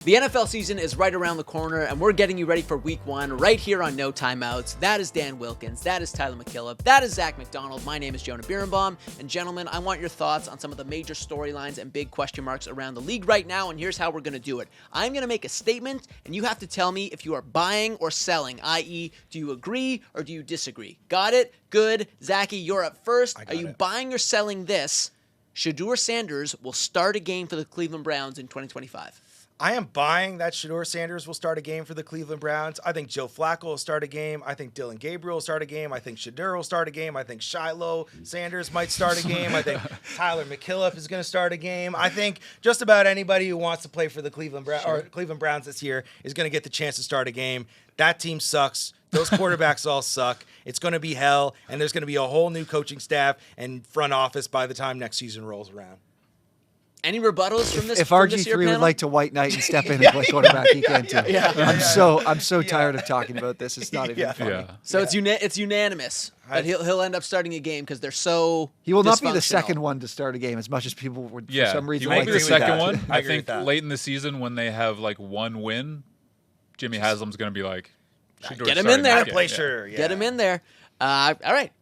The NFL season is right around the corner, and we're getting you ready for week one right here on No Timeouts. That is Dan Wilkins. That is Tyler MacKillop. That is Zak McDonald. My name is Jonah Birenbaum. And gentlemen, I want your thoughts on some of the major storylines and big question marks around the league right now, and here's how we're going to do it. I'm going to make a statement, and you have to tell me if you are buying or selling, i.e., do you agree or do you disagree? Got it? Good. Zachy, you're up first. Are you buying or selling this? Shedeur Sanders will start a game for the Cleveland Browns in 2025. I am buying that Shedeur Sanders will start a game for the Cleveland Browns. I think Joe Flacco will start a game. I think Dylan Gabriel will start a game. I think Shedeur will start a game. I think Shiloh Sanders might start a game. I think Tyler MacKillop is going to start a game. I think just about anybody who wants to play for the Cleveland Browns this year is going to get the chance to start a game. That team sucks. Those quarterbacks all suck. It's going to be hell, and there's going to be a whole new coaching staff and front office by the time next season rolls around. Any rebuttals from this? If RG3 would like to white knight and step in and play quarterback, he can too. I'm so tired of talking about this. It's not even funny. Yeah. So it's unanimous that he'll end up starting a game because they're so. He will not be the second one to start a game as much as people would for some reason. He might be the second that. one. I think that. late in the season when they have like one win, Jimmy Haslam's going to be like, get him in there. Get him in there. All right.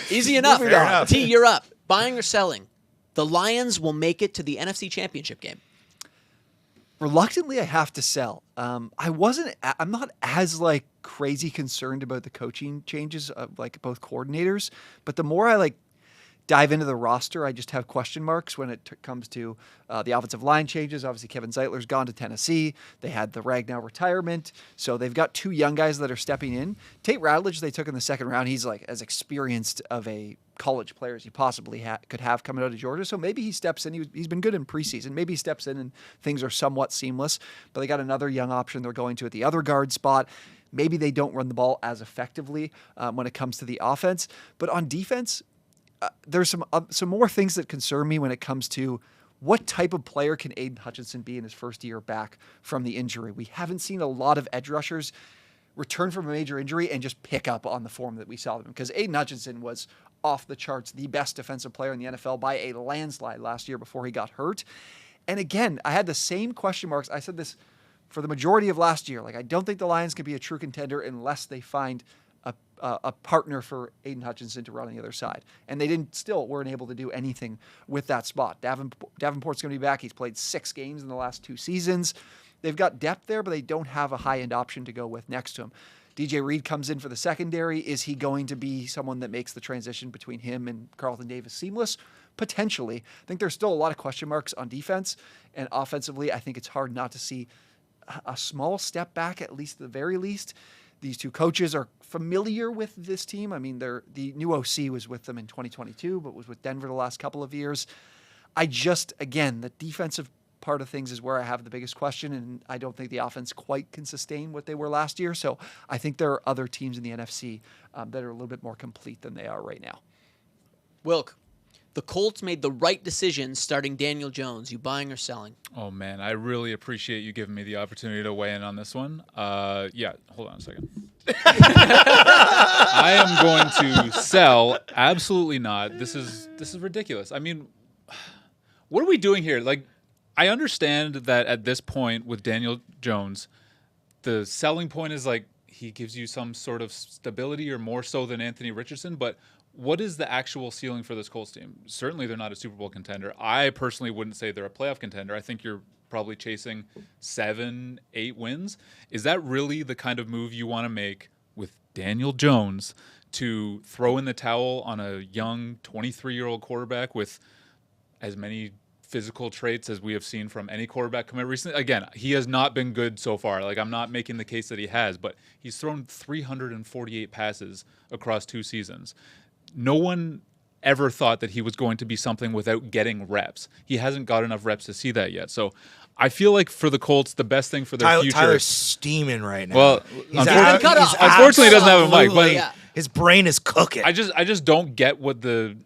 Easy enough. T, you're up. Buying or selling? The Lions will make it to the NFC Championship game. Reluctantly, I have to sell. I'm not as crazy concerned about the coaching changes of both coordinators, but the more I dive into the roster, I just have question marks when it comes to the offensive line changes. Obviously, Kevin Zeitler's gone to Tennessee. They had the Ragnow retirement. So they've got two young guys that are stepping in. Tate Ratledge, they took in the second round. He's as experienced of a college player as he possibly could have coming out of Georgia. So maybe he steps in. He's been good in preseason. Maybe he steps in and things are somewhat seamless. But they got another young option they're going to at the other guard spot. Maybe they don't run the ball as effectively when it comes to the offense. But on defense, there's some more things that concern me when it comes to what type of player can Aiden Hutchinson be in his first year back from the injury. We haven't seen a lot of edge rushers return from a major injury and just pick up on the form that we saw them, because Aiden Hutchinson was off the charts, the best defensive player in the NFL by a landslide last year before he got hurt. And again, I had the same question marks. I said this for the majority of last year. I don't think the Lions can be a true contender unless they find a partner for Aiden Hutchinson to run on the other side. And they weren't able to do anything with that spot. Davenport's going to be back. He's played 6 games in the last 2 seasons. They've got depth there, but they don't have a high-end option to go with next to him. DJ Reed comes in for the secondary. Is he going to be someone that makes the transition between him and Carlton Davis seamless? Potentially. I think there's still a lot of question marks on defense, and offensively, I think it's hard not to see a small step back, at least at the very least. These two coaches are familiar with this team. I mean, the new OC was with them in 2022, but was with Denver the last couple of years. The defensive part of things is where I have the biggest question, and I don't think the offense quite can sustain what they were last year. So I think there are other teams in the NFC that are a little bit more complete than they are right now. Wilk, the Colts made the right decision starting Daniel Jones. You buying or selling? Oh, man, I really appreciate you giving me the opportunity to weigh in on this one. Hold on a second. I am going to sell. Absolutely not. This is ridiculous. I mean, what are we doing here? I understand that at this point with Daniel Jones, the selling point is he gives you some sort of stability, or more so than Anthony Richardson, but what is the actual ceiling for this Colts team? Certainly they're not a Super Bowl contender. I personally wouldn't say they're a playoff contender. I think you're probably chasing 7, 8 wins. Is that really the kind of move you want to make with Daniel Jones, to throw in the towel on a young 23-year-old quarterback with as many physical traits as we have seen from any quarterback come out recently? Again, he has not been good so far. I'm not making the case that he has, but he's thrown 348 passes across 2 seasons. No one ever thought that he was going to be something without getting reps. He hasn't got enough reps to see that yet. So I feel like for the Colts, the best thing for their future... Tyler's steaming right now. Well, unfortunately, he doesn't have a mic, but his brain is cooking. I just don't get what the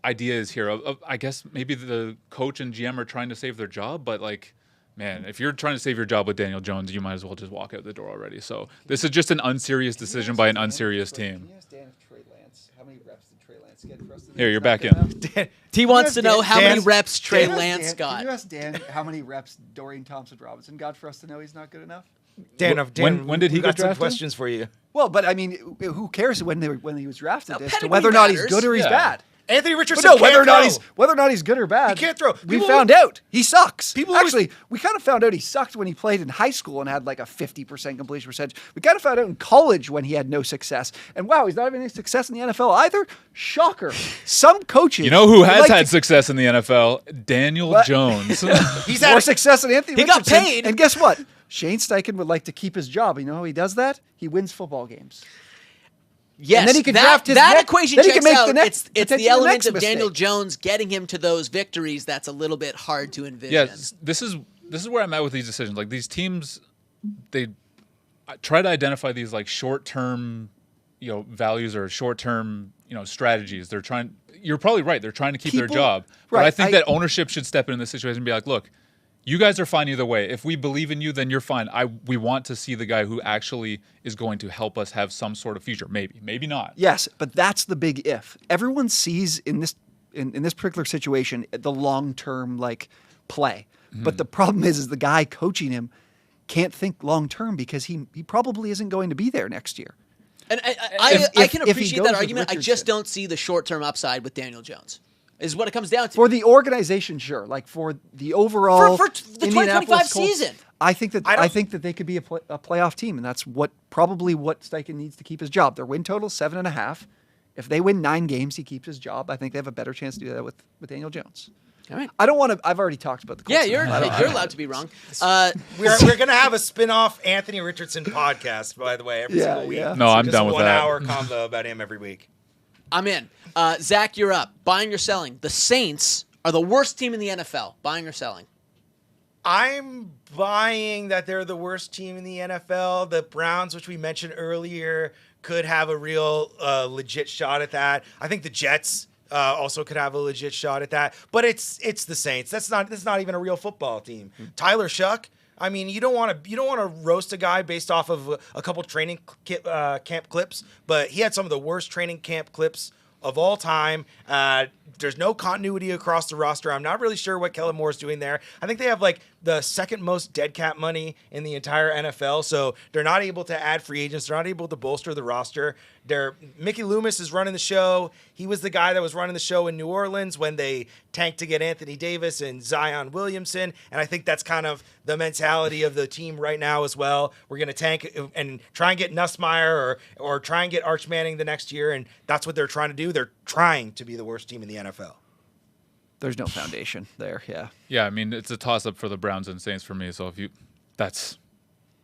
idea is here. I guess maybe the coach and GM are trying to save their job, but man, if you're trying to save your job with Daniel Jones, you might as well just walk out the door already. So this is just an unserious decision by an unserious team. Can you ask Dan if Trey Lance, how many reps did Trey Lance again for us today? Here, Is you're that back good in. enough? T wants to know how many Dan- reps Trey Can you ask Lance Dan- got. Can you ask Dan how many reps Dorian Thompson-Robinson got for us to know he's not good enough? Dan, When did he we got get some drafted? questions for you. Well, but I mean, who cares when he was drafted No, as to pedigree whether or not he's matters. good or he's Yeah. bad. Anthony But Richardson no, can't whether throw. or not he's good or bad, He can't throw. We People found out he sucks. People Actually, we kind of found out he sucked when he played in high school and had like a 50% completion percentage. We kind of found out in college when he had no success. And wow, he's not having any success in the NFL either. Shocker. Some coaches. You know who would has like had to- success in the NFL? Daniel What? Jones. He's more had success than Anthony He got Richardson. paid. And guess what? Shane Steichen would like to keep his job. You know how he does that? He wins football games. Yes, And then he can that, draft his that next- equation then he checks can make the out. next- It's potentially the the element next of Daniel mistake. Jones getting him to those victories that's a little bit hard to envision. Yeah, this is where I'm at with these decisions. Like these teams, they try to identify these like short-term, values or short-term, strategies. They're trying. You're probably right. They're trying to keep their People- job. But right, I think I- that ownership should step in this situation and be like, look, you guys are fine either way. If we believe in you, then you're fine. We want to see the guy who actually is going to help us have some sort of future. Maybe not. Yes, but that's the big if. Everyone sees in this particular situation the long-term play. But the problem is the guy coaching him can't think long-term because he probably isn't going to be there next year. And I If- can if he appreciate goes that with argument. I just Richardson. don't see the short-term upside with Daniel Jones. Is what it comes down to. For the organization, sure. Like for the overall For the Indianapolis 2025 Colts, season. I think that I don't- I think that they could be a playoff team, and that's probably what Steichen needs to keep his job. Their win total 7.5. If they win 9 games, he keeps his job. I think they have a better chance to do that with Daniel Jones. All right. I don't want to. I've already talked about the Colts. Yeah, enough. you're allowed to be wrong. we're gonna have a spin-off Anthony Richardson podcast, by the way, every Yeah, single week. yeah. No, I'm Just done a with 1 that. hour convo about him every week. I'm in. Zach, you're up. Buying or selling? The Saints are the worst team in the NFL. Buying or selling? I'm buying that they're the worst team in the NFL. The Browns, which we mentioned earlier, could have a real legit shot at that. I think the Jets also could have a legit shot at that. But it's the Saints. That's not even a real football team. Tyler Shuck. I mean, you don't want to roast a guy based off of a couple training camp clips, but he had some of the worst training camp clips of all time. There's no continuity across the roster. I'm not really sure what Kellen Moore's doing there. I think they have the second most dead cap money in the entire NFL, so they're not able to add free agents. They're not able to bolster the roster. Mickey Loomis is running the show. He was the guy that was running the show in New Orleans when they tanked to get Anthony Davis and Zion Williamson, and I think that's kind of the mentality of the team right now as well. We're going to tank and try and get Nussmeier or try and get Arch Manning the next year, and that's what they're trying to do. They're trying to be the worst team in the NFL. There's no foundation there. Yeah. Yeah, I mean it's a toss-up for the Browns and Saints for me. So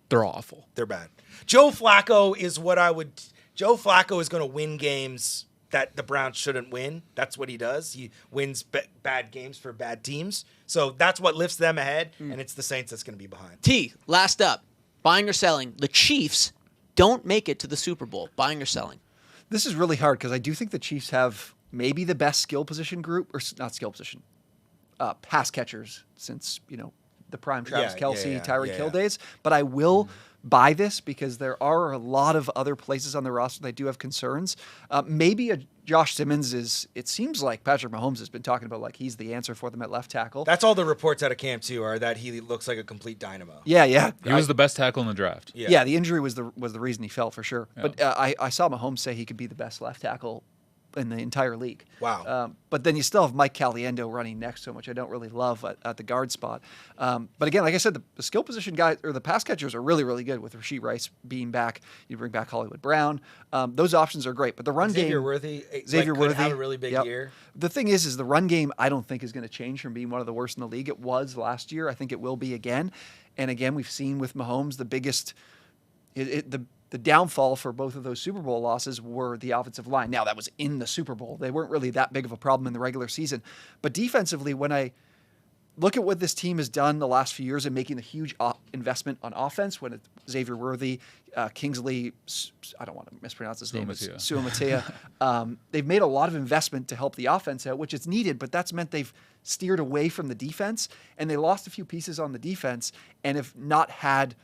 they're awful. They're bad. Joe Flacco is Joe Flacco is going to win games that the Browns shouldn't win. That's what he does. He wins bad games for bad teams. So that's what lifts them ahead, and it's the Saints that's going to be behind. T, last up. Buying or selling? The Chiefs don't make it to the Super Bowl. Buying or selling? This is really hard because I do think the Chiefs have maybe the best skill position group, or not skill position, pass catchers since, the prime Travis Kelce, Tyreek Hill days. But I will buy this because there are a lot of other places on the roster that do have concerns. Maybe Josh Simmons it seems like Patrick Mahomes has been talking about he's the answer for them at left tackle. That's all the reports out of camp too, are that he looks like a complete dynamo. Yeah. He was the best tackle in the draft. Yeah, the injury was the reason he fell for sure. Yeah. But I saw Mahomes say he could be the best left tackle in the entire league. Wow. But then you still have Mike Caliendo running next to him, which I don't really love at the guard spot. But again, like I said, the skill position guys or the pass catchers are really, really good with Rashee Rice being back. You bring back Hollywood Brown. Those options are great. But the run game... Xavier Worthy had a really big year. The thing is the run game I don't think is going to change from being one of the worst in the league. It was last year. I think it will be again. And again, we've seen with Mahomes the biggest... The downfall for both of those Super Bowl losses were the offensive line. Now, that was in the Super Bowl. They weren't really that big of a problem in the regular season. But defensively, when I look at what this team has done the last few years in making a huge investment on offense, when it's Xavier Worthy, Kingsley, I don't want to mispronounce his name, Suamatea. They've made a lot of investment to help the offense out, which is needed, but that's meant they've steered away from the defense, and they lost a few pieces on the defense and have not had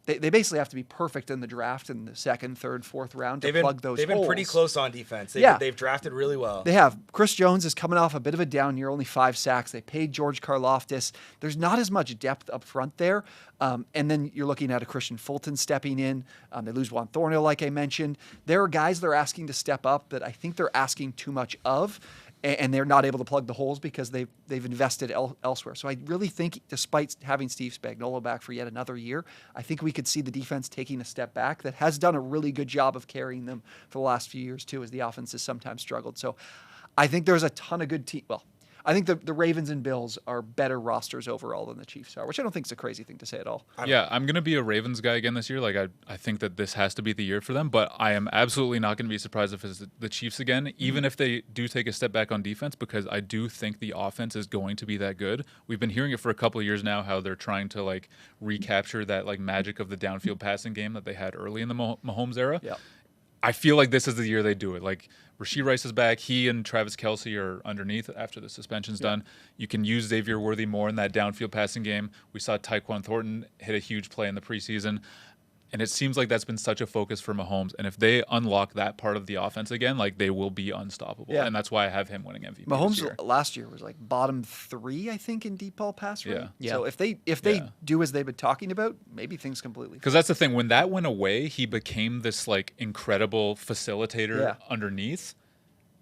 they basically have to be perfect in the draft in the second, third, fourth round to plug those They've holes. been pretty close on defense. They've drafted really well. They have. Chris Jones is coming off a bit of a down year, only 5 sacks. They paid George Karlaftis. There's not as much depth up front there. And then you're looking at a Christian Fulton stepping in. They lose Juan Thornhill, like I mentioned. There are guys they're asking to step up that I think they're asking too much of, and they're not able to plug the holes because they've invested elsewhere. So I really think, despite having Steve Spagnuolo back for yet another year, I think we could see the defense taking a step back that has done a really good job of carrying them for the last few years too, as the offense has sometimes struggled. So I think there's a ton of good teams. Well, I think the Ravens and Bills are better rosters overall than the Chiefs are, which I don't think is a crazy thing to say at all. Yeah, I'm going to be a Ravens guy again this year. Like I think that this has to be the year for them, but I am absolutely not going to be surprised if it's the Chiefs again, even if they do take a step back on defense, because I do think the offense is going to be that good. We've been hearing it for a couple of years now, how they're trying to like recapture that like magic of the downfield passing game that they had early in the Mahomes era. Yeah. I feel like this is the year they do it. Like Rashee Rice is back. He and Travis Kelce are underneath after the suspension's done. You can use Xavier Worthy more in that downfield passing game. We saw Tyquan Thornton hit a huge play in the preseason. And it seems like that's been such a focus for Mahomes. And if they unlock that part of the offense again, like they will be unstoppable. Yeah. And that's why I have him winning MVP. Mahomes this year. last year was like bottom 3, I think, in deep ball pass rate. Yeah. So if they do as they've been talking about, maybe things completely. Because that's the thing. When that went away, he became this like incredible facilitator underneath.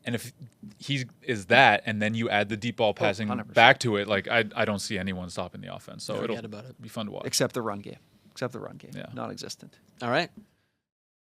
And if he is that, and then you add the deep ball passing 100%. back to it, like I don't see anyone stopping the offense. So Forget it'll about it. be fun to watch. Except the run game. Yeah. Non-existent. All right.